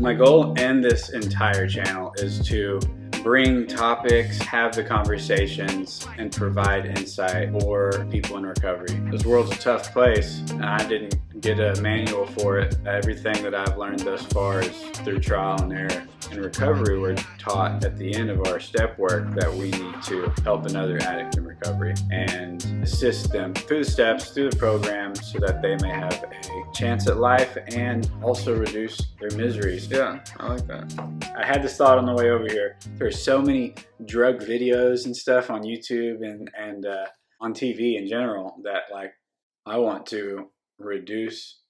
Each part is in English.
My goal in this entire channel is to bring topics, have the conversations, and provide insight for people in recovery. This world's a tough place, and I didn't get a manual for it. Everything that I've learned thus far is through trial and error. In recovery, we're taught at the end of our step work that we need to help another addict in recovery and assist them through the steps, through the program, so that they may have a chance at life and also reduce their miseries. Yeah, I like that. I had this thought on the way over here. There's so many drug videos and stuff on YouTube and on TV in general that, like, I want to reduce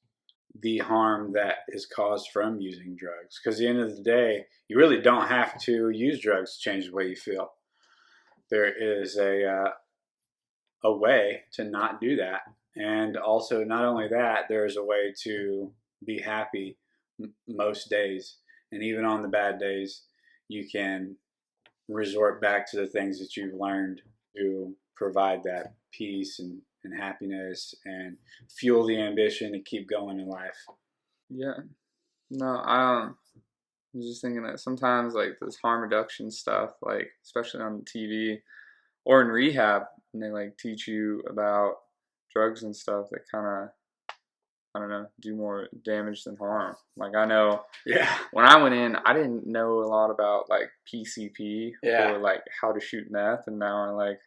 the harm that is caused from using drugs. Because at the end of the day, you really don't have to use drugs to change the way you feel. There is a way to not do that. And also, not only that, there's a way to be happy most days. And even on the bad days, you can resort back to the things that you've learned to provide that peace and happiness and fuel the ambition to keep going in life. Yeah. No, I was just thinking that sometimes, like, this harm reduction stuff, like, especially on TV or in rehab, and they, like, teach you about drugs and stuff that kind of, I don't know, do more damage than harm. Like, I know, yeah, when I went in, I didn't know a lot about, like, PCP or, like, how to shoot meth, and now I, like,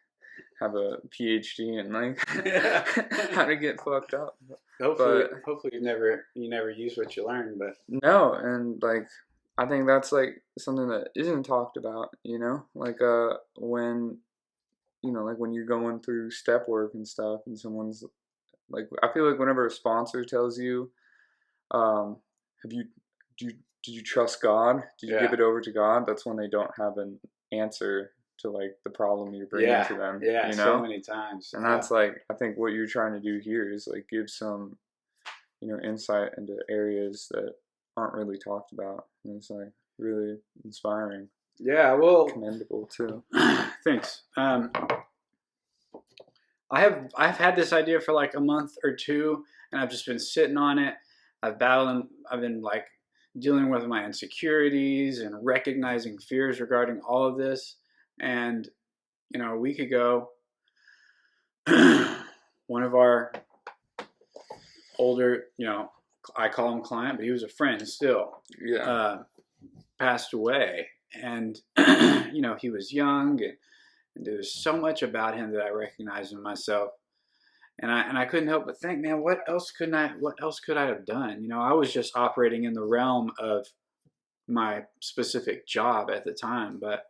have a PhD in, like, how to get fucked up. Hopefully you never use what you learned, but no, and, like, I think that's, like, something that isn't talked about, you know, like, when, you know, like, when you're going through step work and stuff, and someone's, like, I feel like whenever a sponsor tells you, did you trust God? Did you give it over to God? That's when they don't have an answer to, like, the problem you're bringing to them. Yeah, you know? so many times. And that's, like, I think what you're trying to do here is, like, give some, you know, insight into areas that aren't really talked about. And it's, like, really inspiring. Yeah, well, commendable too. Thanks. I've had this idea for like a month or two, and I've just been sitting on it. I've been like dealing with my insecurities and recognizing fears regarding all of this. And, you know, a week ago, one of our older, you know, I call him client, but he was a friend still, passed away. And, you know, he was young, and there was so much about him that I recognized in myself. And I couldn't help but think, man, what else could I have done? You know, I was just operating in the realm of my specific job at the time. But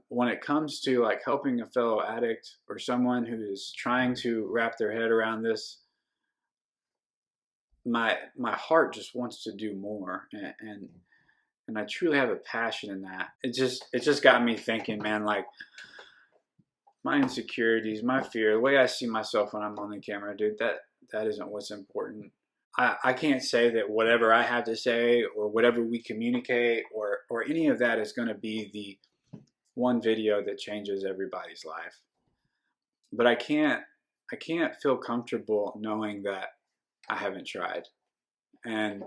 when it comes to, like, helping a fellow addict or someone who is trying to wrap their head around this, my heart just wants to do more, and I truly have a passion in that. It just got me thinking, man, like, my insecurities, my fear, the way I see myself when I'm on the camera, dude, that isn't what's important. I can't say that whatever I have to say or whatever we communicate or any of that is going to be the one video that changes everybody's life. But I can't feel comfortable knowing that I haven't tried. And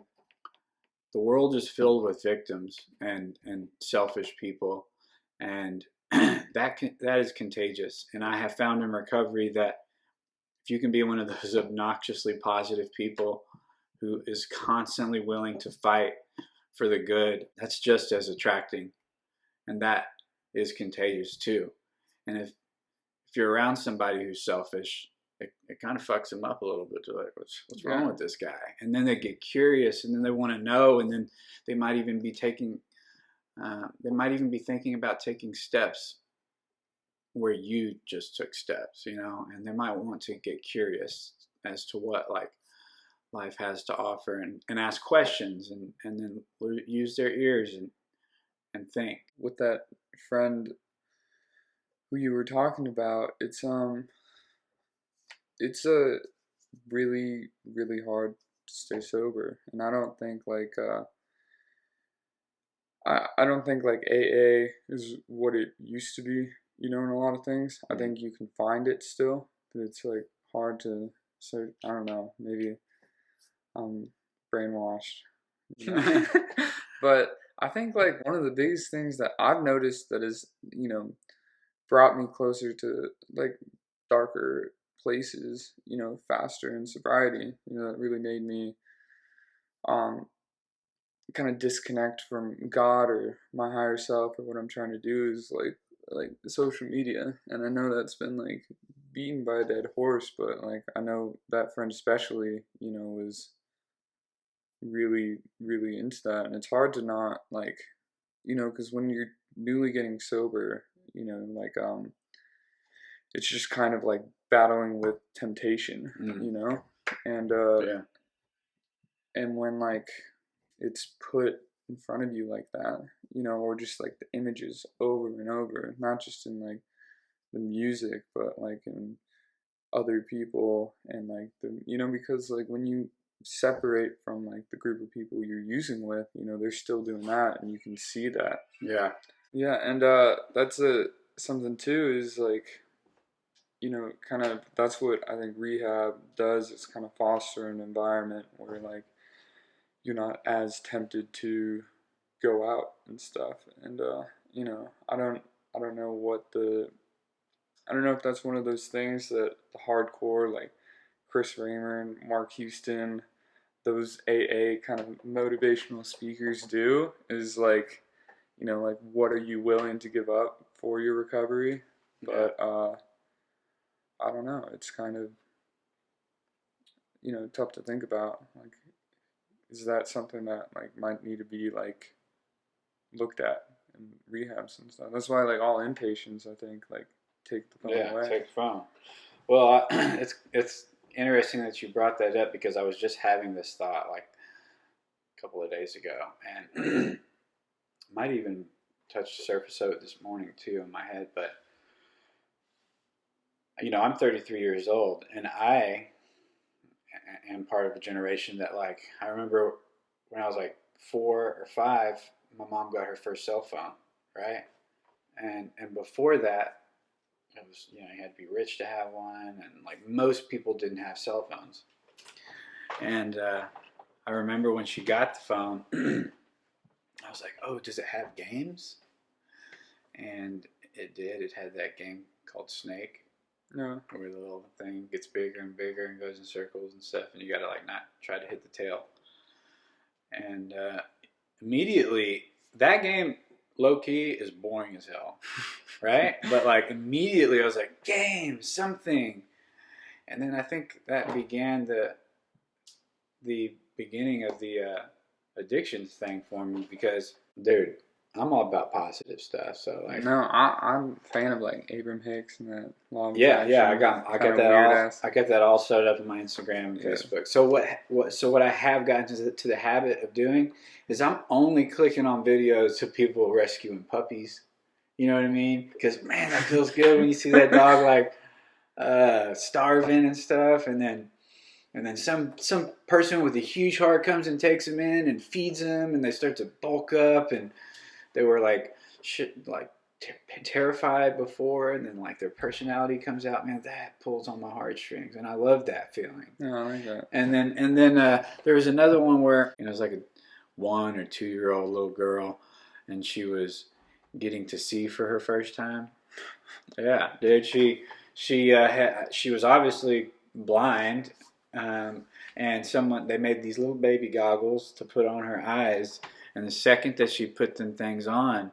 the world is filled with victims and selfish people, and that is contagious. And I have found in recovery that if you can be one of those obnoxiously positive people who is constantly willing to fight for the good, that's just as attracting, and that is contagious too. And if you're around somebody who's selfish, it kind of fucks them up a little bit. They're like, what's wrong with this guy? And then they get curious, and then they want to know, and then they might even be thinking about taking steps where you just took steps, you know, and they might want to get curious as to what, like, life has to offer, and ask questions, and then use their ears and think. With that friend who you were talking about, it's a really, really hard to stay sober. And I don't think, like, I don't think, like, AA is what it used to be, you know, in a lot of things. I think you can find it still, but it's, like, hard to, so, I don't know, maybe I'm brainwashed, you know. But I think like one of the biggest things that I've noticed that is, you know, brought me closer to like darker places, you know, faster in sobriety, you know, that really made me um kind of disconnect from God or my higher self or what I'm trying to do is like social media. And I know that's been like beaten by a dead horse, but like I know that friend especially, you know, was really really into that, and it's hard to not like, you know, because when you're newly getting sober, you know, like it's just kind of like battling with temptation, you know, and Yeah. and when like it's put in front of you like that, you know, or just like the images over and over, not just in like the music, but like in other people and like the, you know, because like when you separate from like the group of people you're using with, you know, they're still doing that and you can see that. Yeah. Yeah, and that's a something too is like, you know, kind of that's what I think rehab does, is kind of foster an environment where like you're not as tempted to go out and stuff. And you know, I don't know what the I don't know if that's one of those things that the hardcore like Chris Raymer and Mark Houston, those AA kind of motivational speakers do, is like, you know, like what are you willing to give up for your recovery? But I don't know. It's kind of, you know, tough to think about. Like, is that something that like might need to be like looked at in rehabs and stuff? That's why like all inpatients, I think, like take the phone Yeah, away. take the phone. Well, it's interesting that you brought that up because I was just having this thought like a couple of days ago, and might even touch the surface of it this morning too in my head. But you know, I'm 33 years old, and I am part of a generation that like I remember when I was like 4 or 5, my mom got her first cell phone, right? And before that, it was, you know, you had to be rich to have one, and like most people didn't have cell phones. And I remember when she got the phone, I was like, "Oh, does it have games?" And it did. It had that game called Snake, No. where the little thing gets bigger and bigger and goes in circles and stuff, and you gotta like not try to hit the tail. And immediately, that game, low key, is boring as hell, right? But like immediately, I was like, "Game, something." And then I think that began the beginning of the addictions thing for me because, dude, I'm all about positive stuff. So like, No, I'm a fan of like Abram Hicks and that law of yeah, attraction. I Kind got of that weird all. ass. I got that all set up in my Instagram and Yeah. Facebook. So what I have gotten to the habit of doing is I'm only clicking on videos of people rescuing puppies. You know what I mean? Because man, that feels good when you see that dog like starving and stuff, and then some person with a huge heart comes and takes them in and feeds them, and they start to bulk up, and they were like terrified before, and then like their personality comes out. Man, that pulls on my heartstrings, and I love that feeling. No, I like that. And then there was another one where, you know, it was like a 1 or 2 year old little girl, and she was getting to see for her first time. Yeah, dude, she was obviously blind, and someone they made these little baby goggles to put on her eyes, and the second that she put them things on,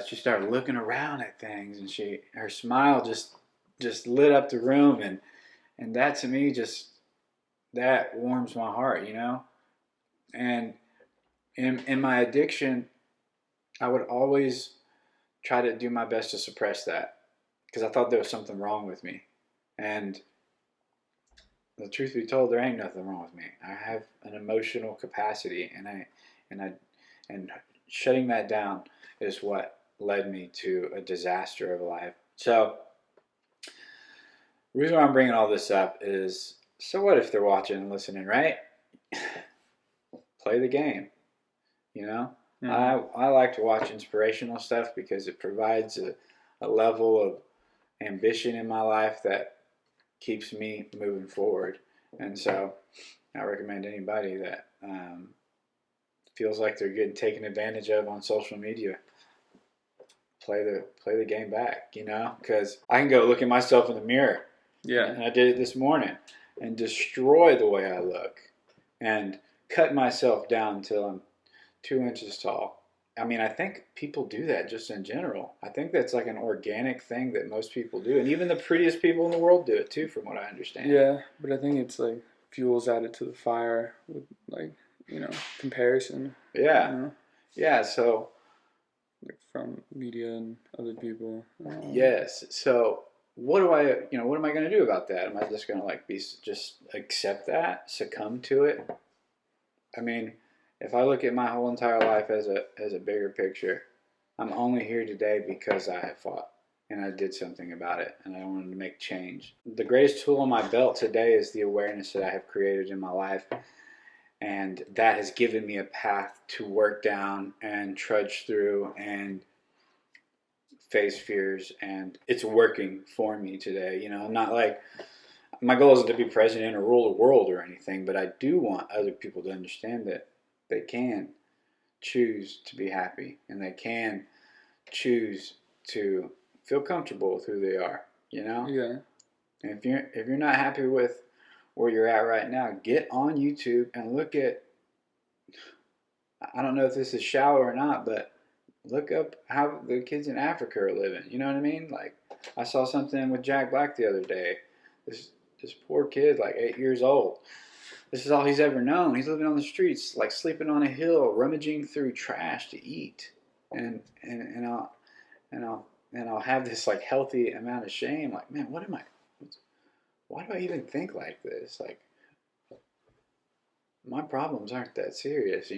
she started looking around at things, and her smile just lit up the room, and that to me just that warms my heart, you know. And in my addiction, I would always try to do my best to suppress that because I thought there was something wrong with me, and the truth be told, there ain't nothing wrong with me. I have an emotional capacity, and I and shutting that down is what led me to a disaster of a life. So the reason why I'm bringing all this up is, so what if they're watching and listening, right? Play the game, you know. I like to watch inspirational stuff because it provides a level of ambition in my life that keeps me moving forward. And so I recommend anybody that feels like they're getting taken advantage of on social media. Play the game back, you know, because I can go look at myself in the mirror, and I did it this morning, and destroy the way I look, and cut myself down until I'm 2 inches tall. I mean, I think people do that just in general. I think that's like an organic thing that most people do, and even the prettiest people in the world do it too, from what I understand. Yeah, but I think it's like fuels added to the fire with like, you know, comparison. Yeah, You know, yeah. So like from media and other people. yes. So what do I, what am I going to do about that? Am I just going to like just accept that, succumb to it? I mean, if I look at my whole entire life as a bigger picture, I'm only here today because I have fought and I did something about it and I wanted to make change. The greatest tool on my belt today is the awareness that I have created in my life, and that has given me a path to work down and trudge through and face fears, and it's working for me today. I'm not like, my goal isn't to be president or rule the world or anything, but I do want other people to understand that they can choose to be happy and they can choose to feel comfortable with who they are, Yeah. And if you're not happy with where you're at right now, get on YouTube and look at, I don't know if this is shallow or not, but look up how the kids in Africa are living. You know what I mean? Like, I saw something with Jack Black the other day. This poor kid, like 8 years old. This is all he's ever known. He's living on the streets, like sleeping on a hill, rummaging through trash to eat. And I'll have this like healthy amount of shame. Like, man, why do I even think like this? Like, my problems aren't that serious,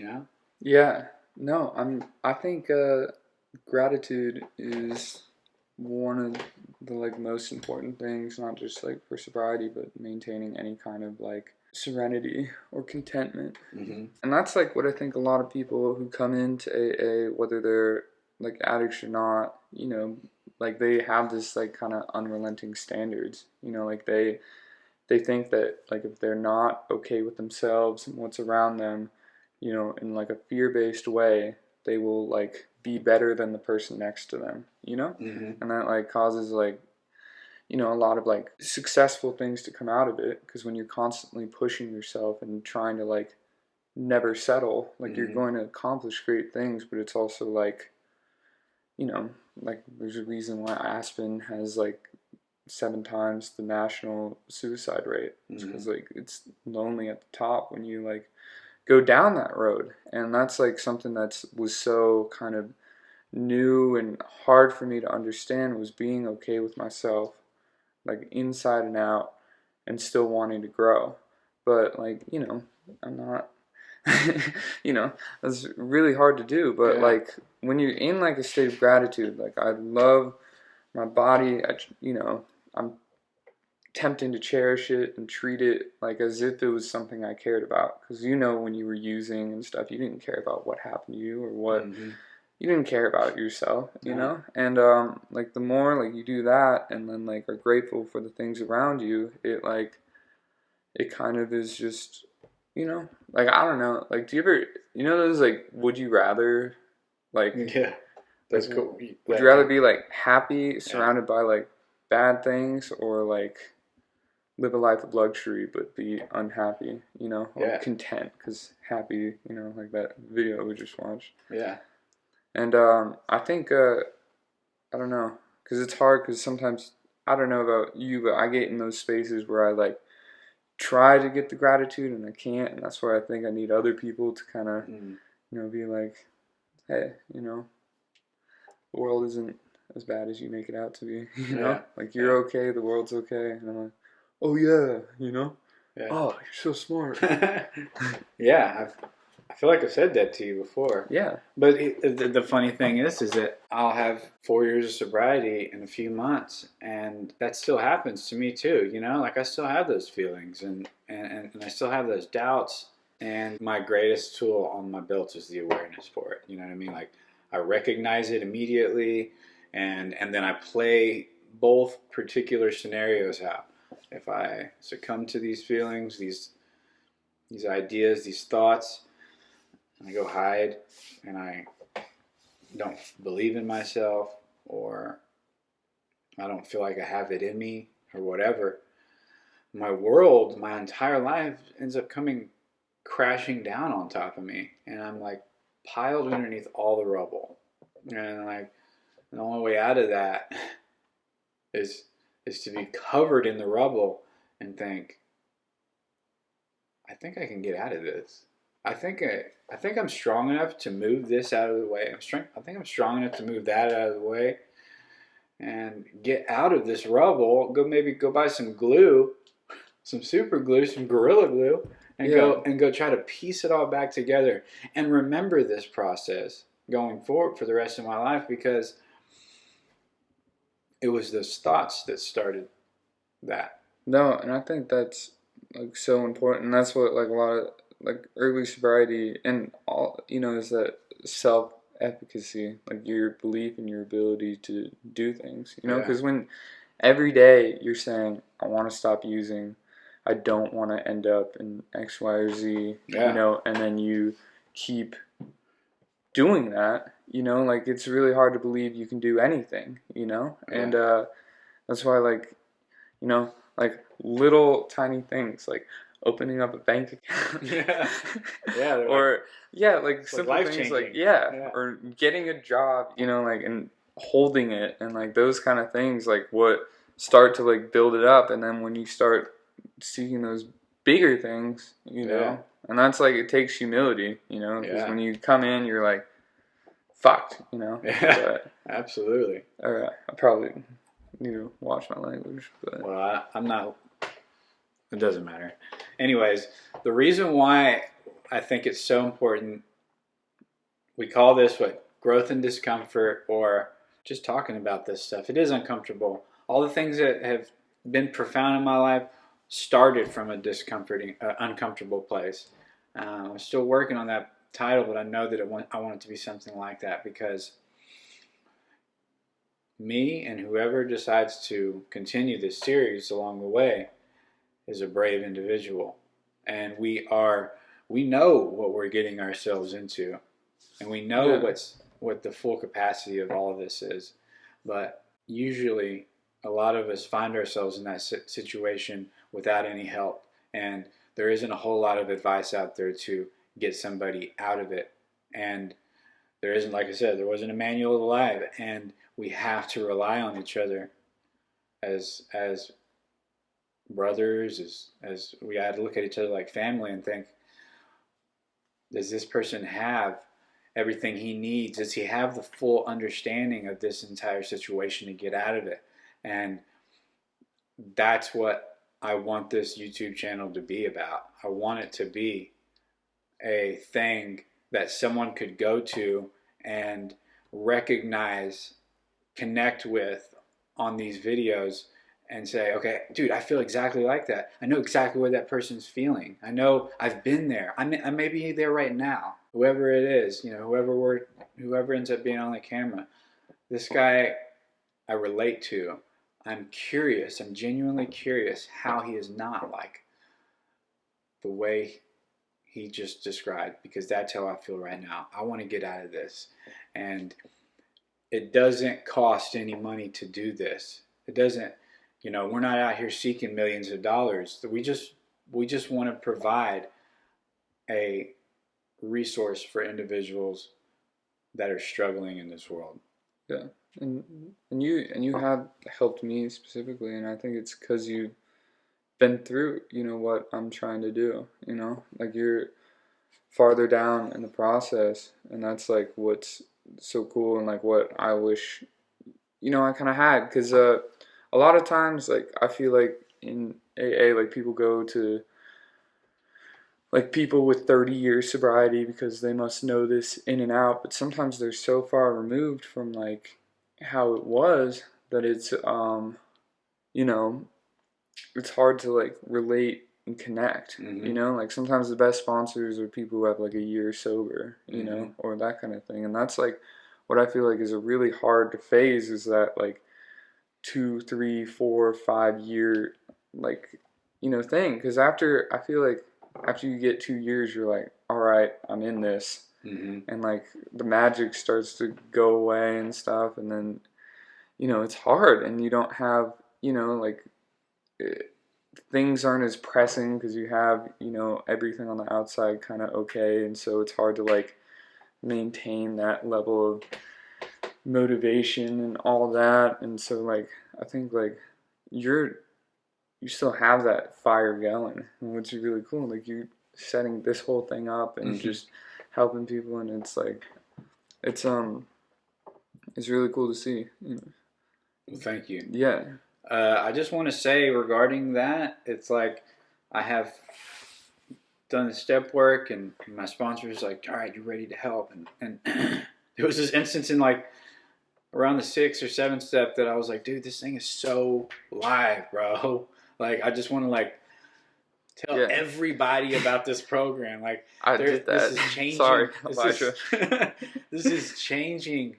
Yeah. No, I think gratitude is one of the like most important things, not just like for sobriety, but maintaining any kind of like serenity or contentment. Mm-hmm. And that's like what I think a lot of people who come into AA, whether they're like addicts or not, like they have this like kind of unrelenting standards, like they think that like if they're not okay with themselves and what's around them, in like a fear-based way, they will like be better than the person next to them, Mm-hmm. and that like causes like a lot of like successful things to come out of it, because when you're constantly pushing yourself and trying to like never settle, like Mm-hmm. you're going to accomplish great things, but it's also like, like there's a reason why Aspen has like 7 times the national suicide rate. It's because like it's lonely at the top when you like go down that road, and that's like something that was so kind of new and hard for me to understand, was being okay with myself like inside and out and still wanting to grow. But like, I'm not that's really hard to do. But like when you're in like a state of gratitude, like I love my body, I'm tempting to cherish it and treat it like as if it was something I cared about. Because when you were using and stuff, you didn't care about what happened to you or what. Mm-hmm. You didn't care about yourself, No. And like the more like you do that, and then like are grateful for the things around you, it kind of is just, like I don't know, like do you ever those like would you rather, like Yeah, that's like, cool. would you rather be like happy surrounded by like bad things, or like live a life of luxury but be unhappy, or content? Because happy, like that video we just watched. Yeah. And I think I don't know, because it's hard, because sometimes, I don't know about you, but I get in those spaces where I like try to get the gratitude and I can't, and that's where I think I need other people to kind of be like, hey, the world isn't as bad as you make it out to be, like you're okay, the world's okay. And I'm like, oh yeah, oh, you're so smart. Yeah, I feel like I've said that to you before. Yeah. But the funny thing is that I'll have 4 years of sobriety in a few months, and that still happens to me too. Like I still have those feelings, and I still have those doubts. And my greatest tool on my belt is the awareness for it. You know what I mean? Like I recognize it immediately, and then I play both particular scenarios out. If I succumb to these feelings, these ideas, these thoughts, and I go hide, and I don't believe in myself, or I don't feel like I have it in me, or whatever, my world, my entire life ends up coming crashing down on top of me, and I'm like piled underneath all the rubble. And like the only way out of that is to be covered in the rubble and think, I think I can get out of this. I think I'm strong enough to move this out of the way. I think I'm strong enough to move that out of the way and get out of this rubble. Go buy some glue, some super glue, some gorilla glue, and go try to piece it all back together and remember this process going forward for the rest of my life, because it was those thoughts that started that. No, and I think that's like so important. And that's what like a lot of like early sobriety and all is that self efficacy, like your belief in your ability to do things. Because when every day you're saying, I want to stop using, I don't want to end up in X, Y, or Z, and then you keep doing that, like it's really hard to believe you can do anything, and that's why like little tiny things like opening up a bank account, or like simple things like or getting a job, like and holding it and like those kind of things, like what start to like build it up, and then when you start seeking those bigger things, and that's like it takes humility, because when you come in you're like fucked, but, absolutely. I probably need to watch my language, but well, I'm not. It doesn't matter. Anyways, the reason why I think it's so important, we call this growth and discomfort, or just talking about this stuff. It is uncomfortable. All the things that have been profound in my life started from a uncomfortable place. I'm still working on that title, but I know that I want it to be something like that, because me and whoever decides to continue this series along the way is a brave individual, and we know what we're getting ourselves into, and we know what the full capacity of all of this is. But usually a lot of us find ourselves in that situation without any help, and there isn't a whole lot of advice out there to get somebody out of it. And there isn't, like I said, there wasn't a manual of life, and we have to rely on each other as brothers, as we had to look at each other like family and think, does this person have everything he needs? Does he have the full understanding of this entire situation to get out of it? And that's what I want this YouTube channel to be about. I want it to be a thing that someone could go to and recognize, connect with on these videos, and say, okay, dude, I feel exactly like that. I know exactly what that person's feeling. I know I've been there. I may be there right now. Whoever it is, whoever ends up being on the camera, this guy I relate to. I'm curious. I'm genuinely curious how he is not like the way he just described, because that's how I feel right now. I want to get out of this, and it doesn't cost any money to do this. It doesn't. We're not out here seeking millions of dollars. We just want to provide a resource for individuals that are struggling in this world. Yeah, and you have helped me specifically, and I think it's because you've been through, what I'm trying to do. Like you're farther down in the process, and that's like what's so cool, and like what I wish, I kind of had, because a lot of times, like, I feel like in AA, like, people go to, like, people with 30 years sobriety because they must know this in and out, but sometimes they're so far removed from, like, how it was that it's, it's hard to, like, relate and connect, like, sometimes the best sponsors are people who have, like, a year sober, or that kind of thing, and that's, like, what I feel like is a really hard to phase, is that, like, 2, 3, 4, 5 year, like, thing, because I feel like after you get 2 years, you're like, all right, I'm in this. And like the magic starts to go away and stuff, and then it's hard, and you don't have like things aren't as pressing because you have everything on the outside kind of okay, and so it's hard to like maintain that level of motivation and all that. And so like I think like you still have that fire going, which is really cool. Like you setting this whole thing up and just helping people, and it's like it's really cool to see. Well, thank you. Yeah. I just want to say regarding that, it's like I have done the step work, and my sponsor is like, all right, you ready to help? And there was this instance in like around the 6th or 7th step that I was like, dude, this thing is so live, bro. Like, I just want to like tell everybody about this program. Like, I did that. This is changing. Sorry, Elijah. This is changing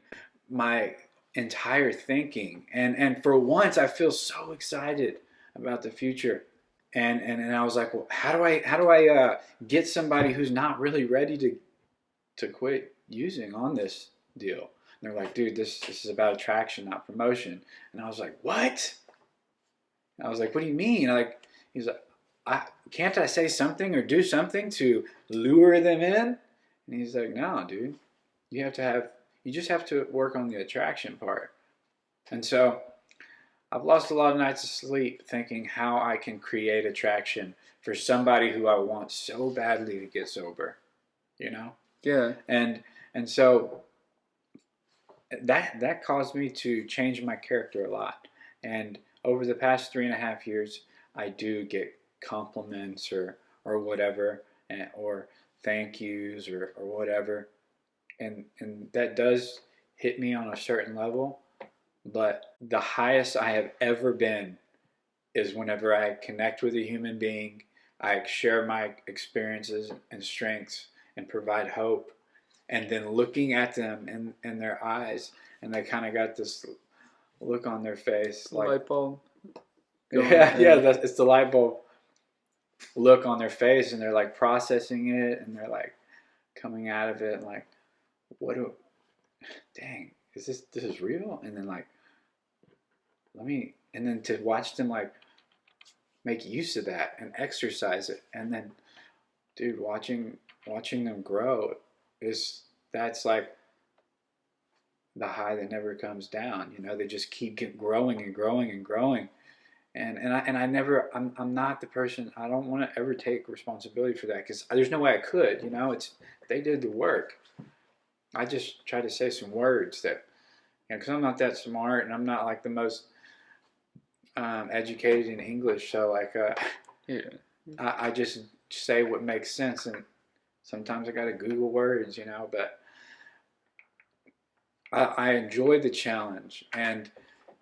my entire thinking, and for once I feel so excited about the future, and I was like, well, how do I get somebody who's not really ready to quit using on this deal? And they're like, dude, this is about attraction, not promotion. And I was like, what? And I was like, what do you mean? He's like, can't I say something or do something to lure them in? And he's like, no, dude, you just have to work on the attraction part. And so I've lost a lot of nights of sleep thinking how I can create attraction for somebody who I want so badly to get sober, Yeah. And so that caused me to change my character a lot. And over the past 3.5 years, I do get compliments or whatever, or thank yous or whatever. And that does hit me on a certain level, but the highest I have ever been is whenever I connect with a human being, I share my experiences and strengths and provide hope, and then looking at them in their eyes, and they kind of got this look on their face, like light bulb. It's the light bulb look on their face, and they're like processing it, and they're like coming out of it, and like, dang, is this is real? And then like, and then to watch them like make use of that and exercise it, and then, dude, watching them grow that's like the high that never comes down. They just keep growing and growing and growing, and I'm not the person. I don't want to ever take responsibility for that, because there's no way I could. They did the work. I just try to say some words that, because I'm not that smart, and I'm not like the most educated in English. So like, I just say what makes sense, and sometimes I got to Google words, but I enjoy the challenge, and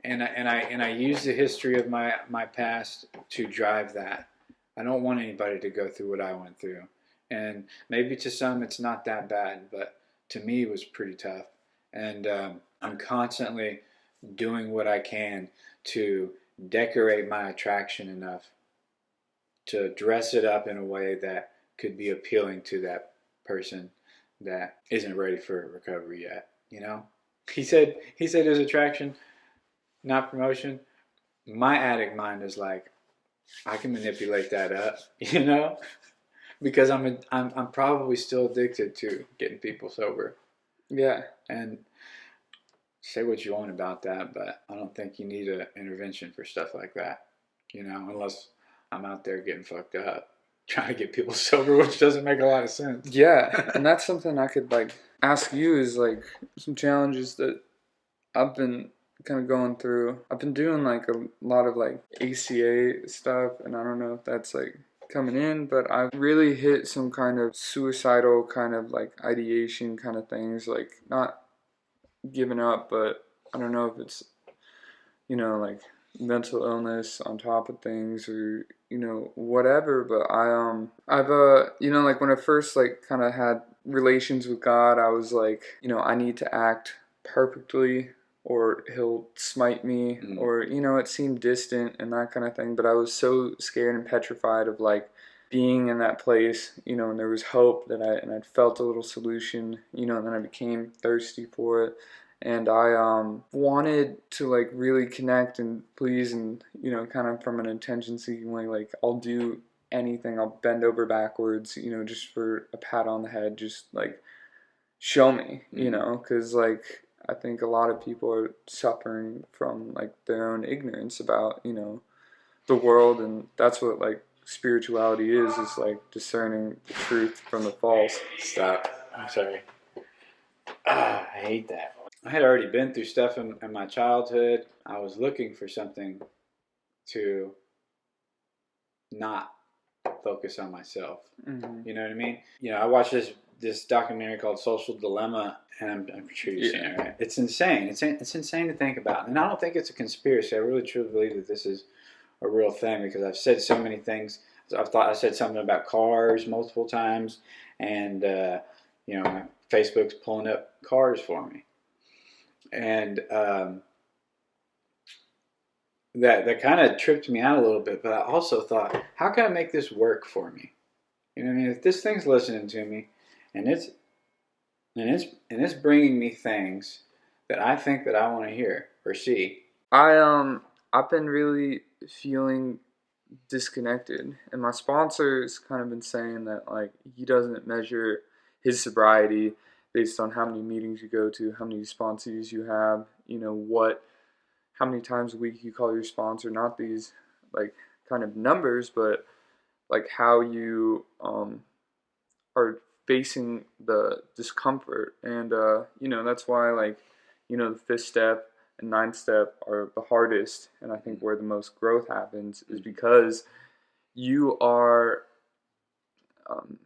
I use the history of my past to drive that. I don't want anybody to go through what I went through, and maybe to some it's not that bad, but to me it was pretty tough, and I'm constantly doing what I can to decorate my attraction enough to dress it up in a way that could be appealing to that person that isn't ready for recovery yet. He said his attraction, not promotion. My addict mind is like, I can manipulate that up, because I'm probably still addicted to getting people sober. Yeah. And say what you want about that, but I don't think you need an intervention for stuff like that, unless I'm out there getting fucked up trying to get people sober, which doesn't make a lot of sense. Yeah, and that's something I could like ask you, is like some challenges that I've been kind of going through. I've been doing like a lot of like ACA stuff, and I don't know if that's like coming in, but I've really hit some kind of suicidal kind of like ideation kind of things, like not giving up, but I don't know if it's like mental illness on top of things, or whatever. But I've like when I first like kind of had relations with God, I was like, I need to act perfectly or he'll smite me, or it seemed distant and that kind of thing. But I was so scared and petrified of like being in that place, you know, and there was hope that I'd felt a little solution, you know, and then I became thirsty for it. And I wanted to like really connect and please, and you know, kind of from an attention seeking way, like I'll do anything, I'll bend over backwards, you know, just for a pat on the head, just like show me, you know, because like I think a lot of people are suffering from like their own ignorance about, you know, the world, and that's what like spirituality is like discerning the truth from the false. Stop. I'm sorry. I hate that. I had already been through stuff in my childhood. I was looking for something to not focus on myself. You know what I mean? You know, I watched this documentary called Social Dilemma, and I'm sure you've seen it, right? It's insane. It's insane to think about. And I don't think it's a conspiracy. I really truly believe that this is a real thing, because I've said so many things. I said something about cars multiple times, and you know, Facebook's pulling up cars for me, and that kind of tripped me out a little bit. But I also thought, how can I make this work for me? You know what I mean? If this thing's listening to me, and it's bringing me things that I think that I want to hear or see. I've been really feeling disconnected, and my sponsor's kind of been saying that like he doesn't measure his sobriety based on how many meetings you go to, how many sponsors you have, you know, how many times a week you call your sponsor, not these like kind of numbers, but like how you are facing the discomfort. And you know, that's why like, you know, the fifth step and ninth step are the hardest, and I think where the most growth happens is because you are um,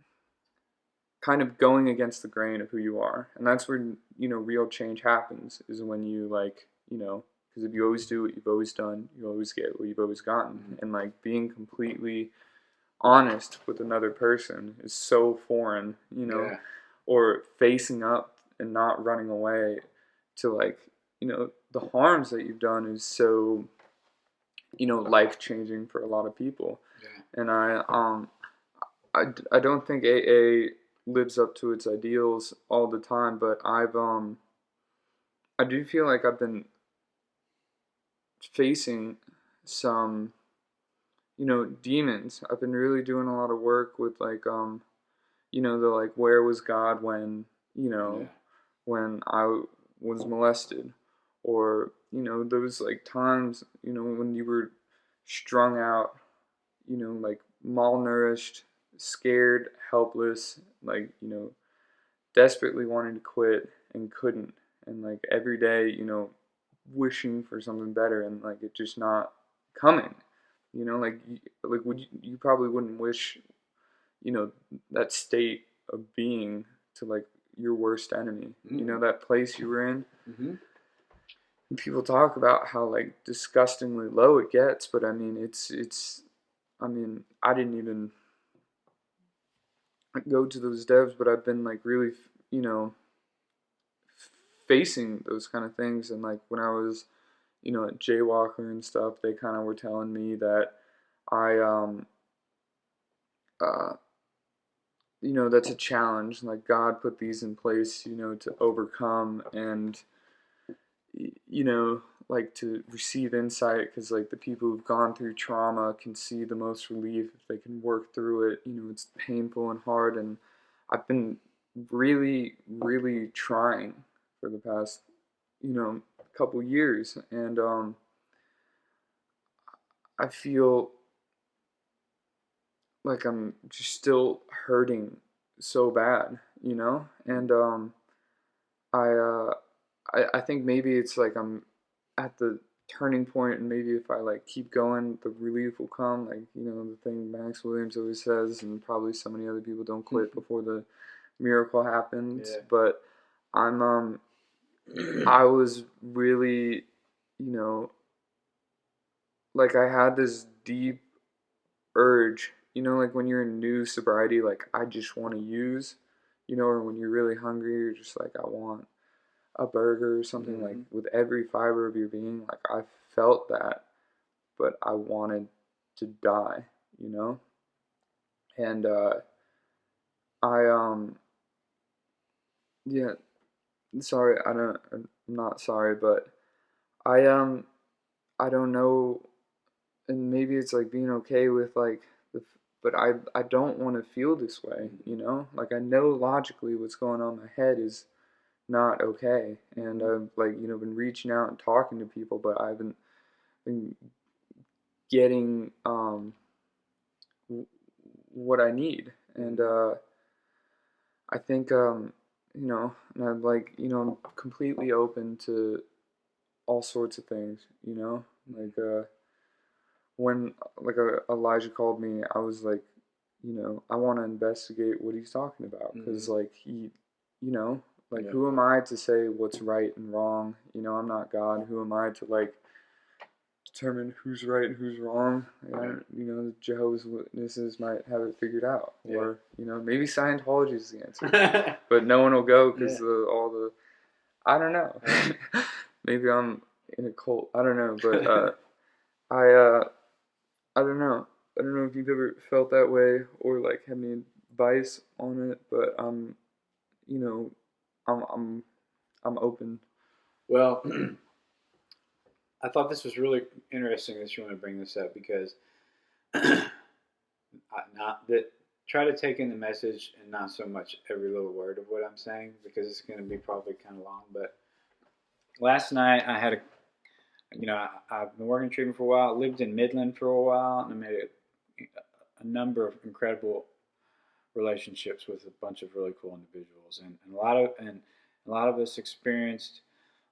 kind of going against the grain of who you are, and that's where, you know, real change happens, is when you like, you know, because if you always do what you've always done, you always get what you've always gotten. And like being completely honest with another person is so foreign, you know, or facing up and not running away to like, you know, the harms that you've done is so, you know, life changing for a lot of people. And I don't think AA lives up to its ideals all the time, but I do feel like I've been facing some, you know, demons. I've been really doing a lot of work with like you know, the like, where was God when, you know, when I was molested, or you know, those like times, you know, when you were strung out, you know, like malnourished, scared, helpless, like, you know, desperately wanting to quit and couldn't, and like every day, you know, wishing for something better, and like it just not coming. You know, like would you probably wouldn't wish, you know, that state of being to like your worst enemy. You know, that place you were in. And people talk about how like disgustingly low it gets, but I mean, it's. I mean, I didn't even go to those devs, but I've been like really, you know, facing those kind of things. And like when I was, you know, at Jaywalker and stuff, they kind of were telling me that I uh you know, that's a challenge. Like God put these in place, you know, to overcome, and you know, like to receive insight, because like the people who've gone through trauma can see the most relief if they can work through it. You know, it's painful and hard, and I've been really, really trying for the past, you know, couple years, and I feel like I'm just still hurting so bad, you know, and I uh I think maybe it's like I'm at the turning point, and maybe if I like keep going, the relief will come. Like, you know, the thing Max Williams always says, and probably so many other people, don't quit before the miracle happens. But I'm I was really, you know, like I had this deep urge, you know, like when you're in new sobriety, like I just want to use, you know, or when you're really hungry, you're just like, I want a burger or something. Like with every fiber of your being, like I felt that, but I wanted to die, you know. And I yeah, sorry, I'm not sorry, but I I don't know, and maybe it's like being okay with like but I don't want to feel this way, you know? Like I know logically what's going on in my head is not okay, and I've like, you know, been reaching out and talking to people, but I haven't been getting what I need. And I think you know, and I'm like, you know, I'm completely open to all sorts of things, you know? Like when like Elijah called me, I was like, you know, I want to investigate what he's talking about because like he, you know, like Yeah. who am I to say what's right and wrong? You know, I'm not God. Who am I to like determine who's right and who's wrong? You know, Jehovah's Witnesses might have it figured out, or you know, maybe Scientology is the answer, but no one will go because all the I don't know. Maybe I'm in a cult. I don't know, but I I don't know. I don't know if you've ever felt that way or like have any advice on it, but you know, I'm open. Well, I thought this was really interesting that you want to bring this up because not that try to take in the message and not so much every little word of what I'm saying because it's going to be probably kind of long. But last night I had I've been working in treatment for a while, lived in Midland for a while, and I made a number of incredible relationships with a bunch of really cool individuals, and a lot of us experienced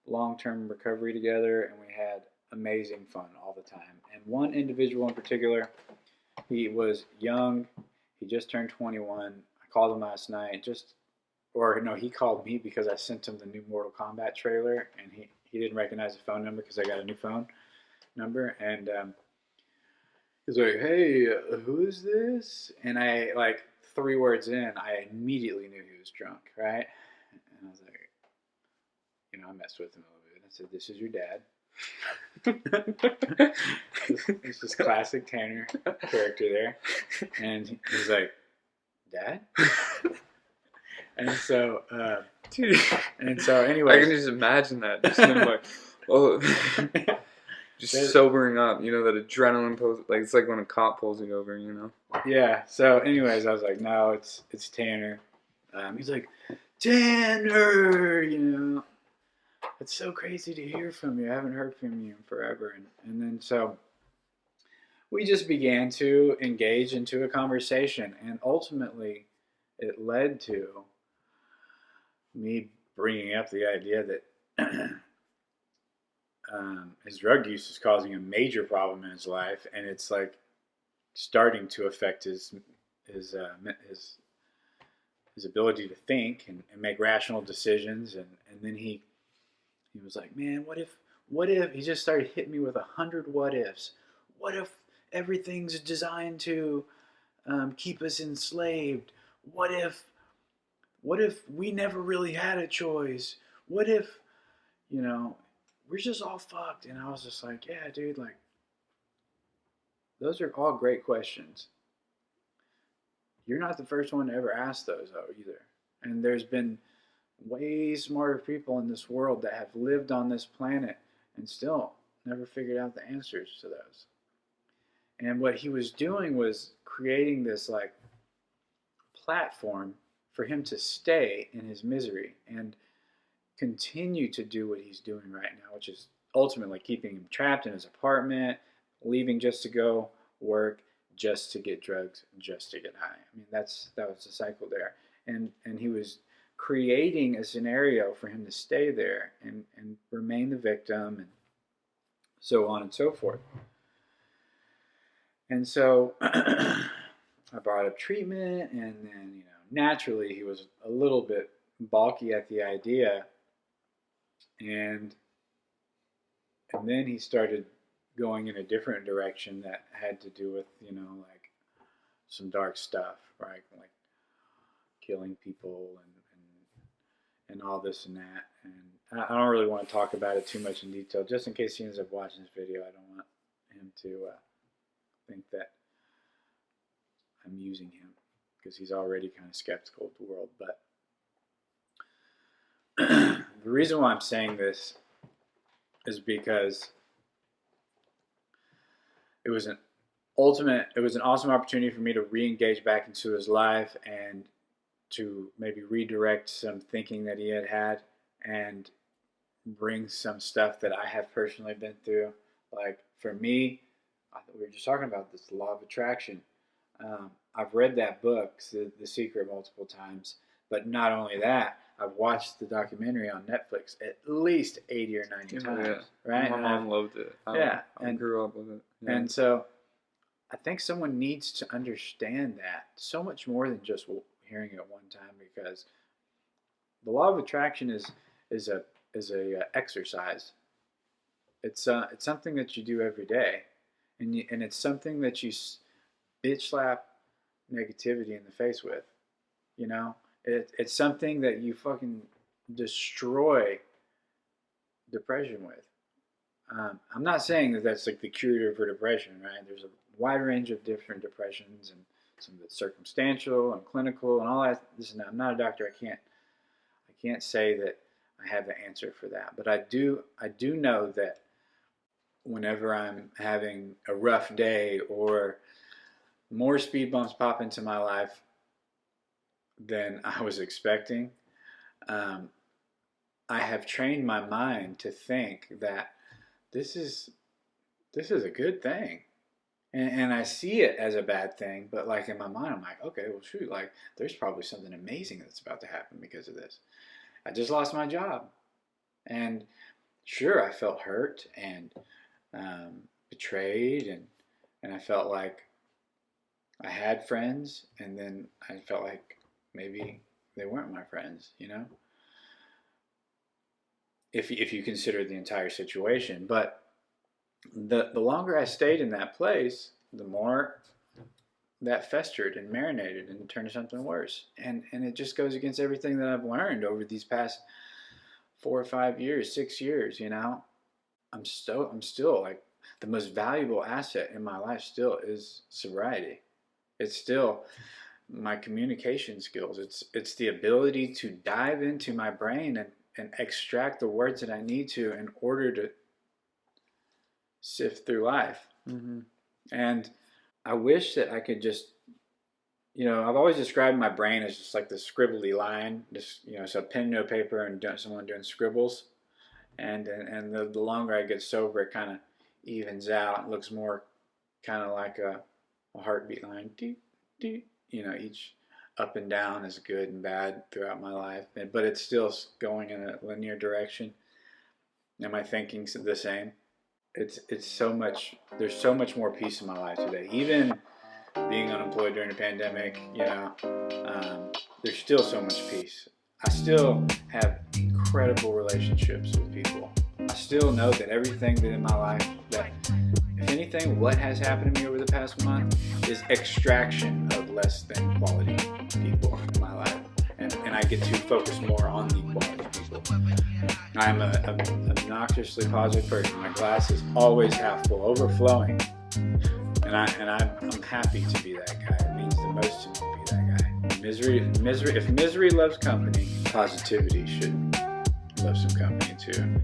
long-term recovery together, and we had amazing fun all the time. And one individual in particular, he was young, he just turned 21. I called him last night, or no, he called me because I sent him the new Mortal Kombat trailer, and he didn't recognize the phone number because I got a new phone number, and he's like, "Hey, who is this?" And I like 3 words in, I immediately knew he was drunk, right? And I was like, you know, I messed with him a little bit. I said, "This is your dad." It's just classic Tanner character there, and he's like, "Dad?" And so, Dude. Anyway, I can just imagine that. Just him like, oh, just sobering up. You know that adrenaline pulls. Like it's like when a cop pulls you over. You know. Yeah. So, anyways, I was like, "No, it's Tanner." He's like, "Tanner," you know. It's so crazy to hear from you. I haven't heard from you in forever, and then so we just began to engage into a conversation, and ultimately, it led to me bringing up the idea that his drug use is causing a major problem in his life, and it's like starting to affect his his ability to think and make rational decisions. And then he was like, "Man, what if he just started hitting me with 100 what ifs? What if everything's designed to keep us enslaved? What if we never really had a choice? What if, you know, we're just all fucked?" And I was just like, "Yeah, dude, like those are all great questions. You're not the first one to ever ask those though either. And there's been way smarter people in this world that have lived on this planet and still never figured out the answers to those." And what he was doing was creating this like platform for him to stay in his misery and continue to do what he's doing right now, which is ultimately keeping him trapped in his apartment, leaving just to go work, just to get drugs, just to get high. I mean, that was the cycle there, and he was creating a scenario for him to stay there and remain the victim, and so on and so forth. And so I brought up treatment, and then naturally he was a little bit balky at the idea, and then he started going in a different direction that had to do with like some dark stuff, right? Like killing people and all this and that. And I don't really want to talk about it too much in detail, just in case he ends up watching this video. I don't want him to think that I'm using him. because he's already kind of skeptical of the world. But the reason why I'm saying this is because it was an awesome opportunity for me to re-engage back into his life and to maybe redirect some thinking that he had and bring some stuff that I have personally been through. Like for me, we were just talking about this, law of attraction. I've read that book, The Secret, multiple times. But not only that, I've watched the documentary on Netflix at least 80 or 90 times. Yeah. Right? My mom loved it. I grew up with it. Yeah. And so I think someone needs to understand that so much more than just hearing it one time, because the law of attraction is a exercise. It's something that you do every day, and it's something that you bitch slap negativity in the face with. You know, it's something that you fucking destroy depression with. I'm not saying that that's like the cure for depression, right? There's a wide range of different depressions, and some of it's circumstantial and clinical and all that. Listen, I'm not a doctor. I can't say that I have the answer for that. But I do know that whenever I'm having a rough day or more speed bumps pop into my life than I was expecting, I have trained my mind to think that this is a good thing. And I see it as a bad thing, but like in my mind, I'm like, okay, well, shoot, like there's probably something amazing that's about to happen because of this. I just lost my job, and sure, I felt hurt and betrayed, and I felt like I had friends, and then I felt like maybe they weren't my friends, you know. If you consider the entire situation, but the longer I stayed in that place, the more that festered and marinated and turned to something worse. And it just goes against everything that I've learned over these past 4 or 5 years, 6 years, you know. I'm still like, the most valuable asset in my life still is sobriety. It's still my communication skills. It's the ability to dive into my brain and extract the words that I need to in order to sift through life. Mm-hmm. And I wish that I could just, you know, I've always described my brain as just like the scribbly line, just, you know, so pen, no paper, and someone doing scribbles. And the longer I get sober, it kind of evens out. It looks more kind of like a heartbeat line. Deep, deep. You know, each up and down is good and bad throughout my life, but it's still going in a linear direction. And my thinking's the same. It's so much. There's so much more peace in my life today. Even being unemployed during the pandemic, you know, there's still so much peace. I still have incredible relationships with people. I still know that everything that in my life, that if anything, what has happened to me over the past month is extraction of less than quality people in my life. And I get to focus more on the quality people. I'm an obnoxiously positive person. My glass is always half full, overflowing. And I'm happy to be that guy. It means the most to me to be that guy. Misery. If misery loves company, positivity should love some company too.